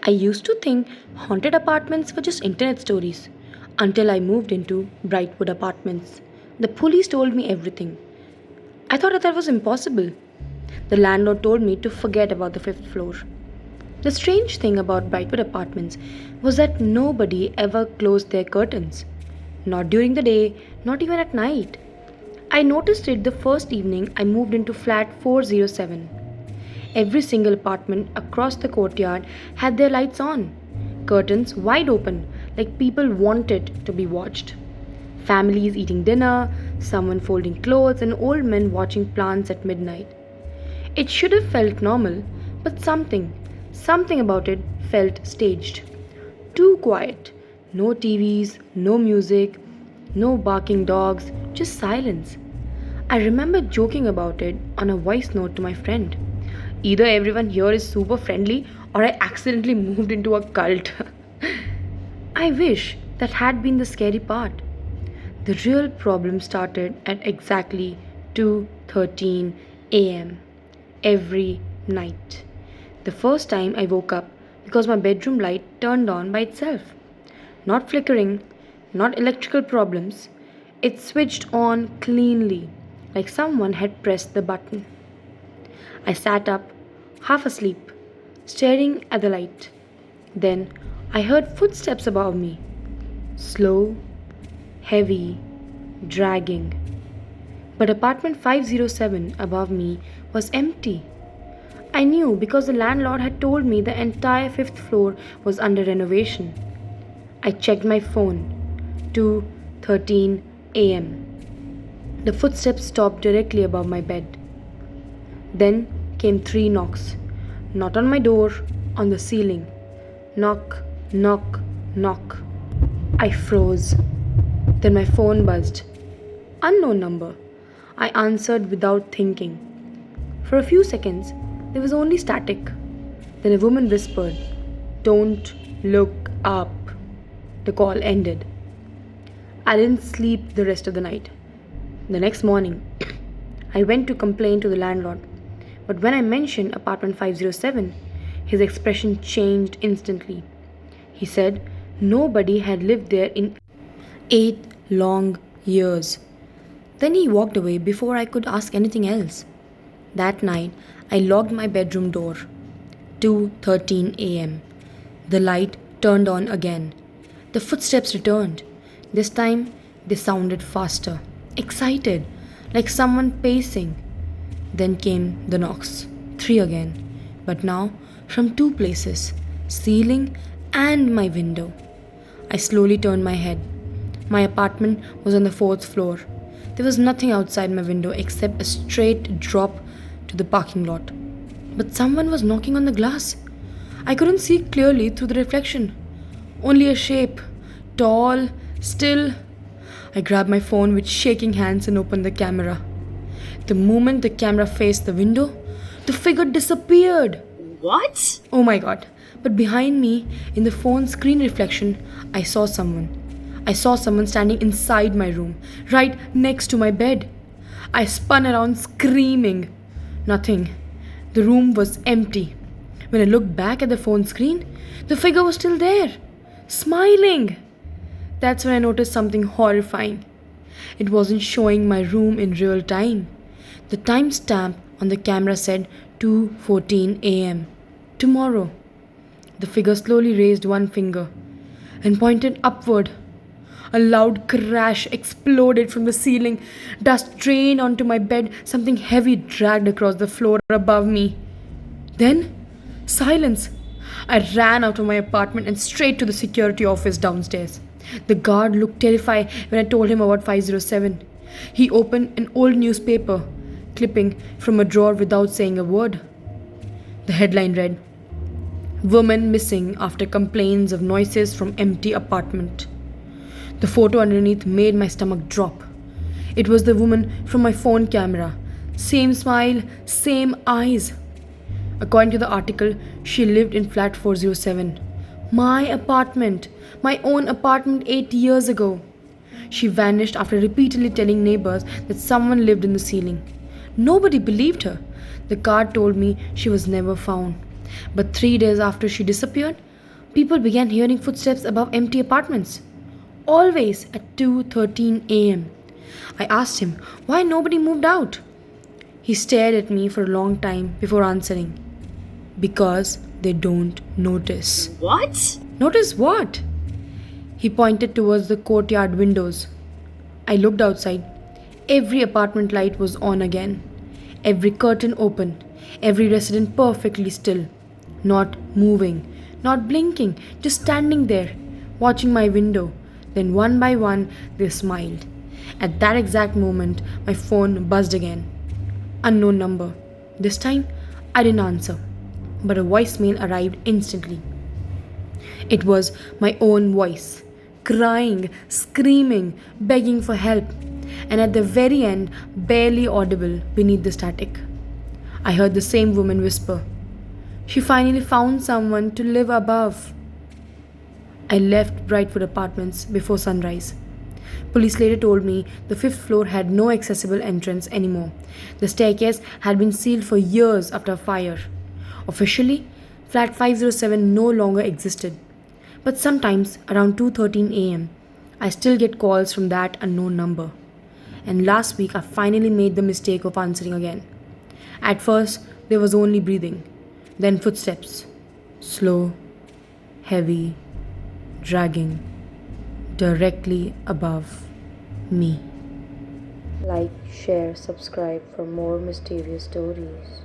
I used to think haunted apartments were just internet stories until I moved into Brightwood Apartments. The police told me everything. I thought that was impossible. The landlord told me to forget about the fifth floor. The strange thing about Brightwood Apartments was that nobody ever closed their curtains. Not during the day, not even at night. I noticed it the first evening I moved into flat 407. Every single apartment across the courtyard had their lights on, curtains wide open, like people wanted to be watched. Families eating dinner, someone folding clothes, and old men watching plants at midnight. It should have felt normal, but something about it felt staged. Too quiet. No TVs, no music, no barking dogs, just silence. I remember joking about it on a voice note to my friend. Either everyone here is super friendly or I accidentally moved into a cult. I wish that had been the scary part. The real problem started at exactly 2:13 a.m. every night. The first time I woke up because my bedroom light turned on by itself. Not flickering, not electrical problems. It switched on cleanly, like someone had pressed the button. I sat up, half asleep, staring at the light. Then I heard footsteps above me. Slow, heavy, dragging. But apartment 507 above me was empty. I knew because the landlord had told me the entire fifth floor was under renovation. I checked my phone. 2:13 a.m. The footsteps stopped directly above my bed. Then came three knocks. Not on my door, on the ceiling. Knock, knock, knock. I froze. Then my phone buzzed. Unknown number. I answered without thinking. For a few seconds, there was only static. Then a woman whispered, "Don't look up." The call ended. I didn't sleep the rest of the night. The next morning, I went to complain to the landlord. But when I mentioned apartment 507, his expression changed instantly. He said nobody had lived there in 8 long years. Then he walked away before I could ask anything else. That night, I locked my bedroom door. 2:13 a.m. The light turned on again. The footsteps returned. This time, they sounded faster, excited, like someone pacing. Then came the knocks. Three again. But now, from two places, ceiling and my window. I slowly turned my head. My apartment was on the fourth floor. There was nothing outside my window except a straight drop to the parking lot. But someone was knocking on the glass. I couldn't see clearly through the reflection. Only a shape. Tall, still. I grabbed my phone with shaking hands and opened the camera. The moment the camera faced the window, the figure disappeared. What? Oh my god. But behind me, in the phone screen reflection, I saw someone. I saw someone standing inside my room, right next to my bed. I spun around screaming. Nothing. The room was empty. When I looked back at the phone screen, the figure was still there, smiling. That's when I noticed something horrifying. It wasn't showing my room in real time. The timestamp on the camera said 2:14 a.m. Tomorrow. The figure slowly raised one finger and pointed upward. A loud crash exploded from the ceiling. Dust drained onto my bed. Something heavy dragged across the floor above me. Then, silence. I ran out of my apartment and straight to the security office downstairs. The guard looked terrified when I told him about 507. He opened an old newspaper clipping from a drawer without saying a word. The headline read, "Woman missing after complaints of noises from empty apartment." The photo underneath made my stomach drop. It was the woman from my phone camera. Same smile, same eyes. According to the article, she lived in flat 407. My apartment, my own apartment 8 years ago. She vanished after repeatedly telling neighbors that someone lived in the ceiling. Nobody believed her. The card told me she was never found. But 3 days after she disappeared, People began hearing footsteps above empty apartments, always at 2:13 a.m. I asked him why nobody moved out. He stared at me for a long time before answering. Because they don't notice. What? Notice what? He pointed towards the courtyard windows. I looked outside. Every apartment light was on again. Every curtain open. Every resident perfectly still. Not moving. Not blinking. Just standing there. Watching my window. Then one by one they smiled. At that exact moment my phone buzzed again. Unknown number. This time I didn't answer. But a voicemail arrived instantly. It was my own voice, crying, screaming, begging for help, and at the very end, barely audible beneath the static. I heard the same woman whisper, "She finally found someone to live above." I left Brightwood Apartments before sunrise. Police later told me the fifth floor had no accessible entrance anymore. The staircase had been sealed for years after a fire. Officially, flat 507 no longer existed. But sometimes around 2:13 a.m., I still get calls from that unknown number. And last week I finally made the mistake of answering again. At first, there was only breathing, then footsteps. Slow, heavy, dragging, directly above me. Like, share, subscribe for more mysterious stories.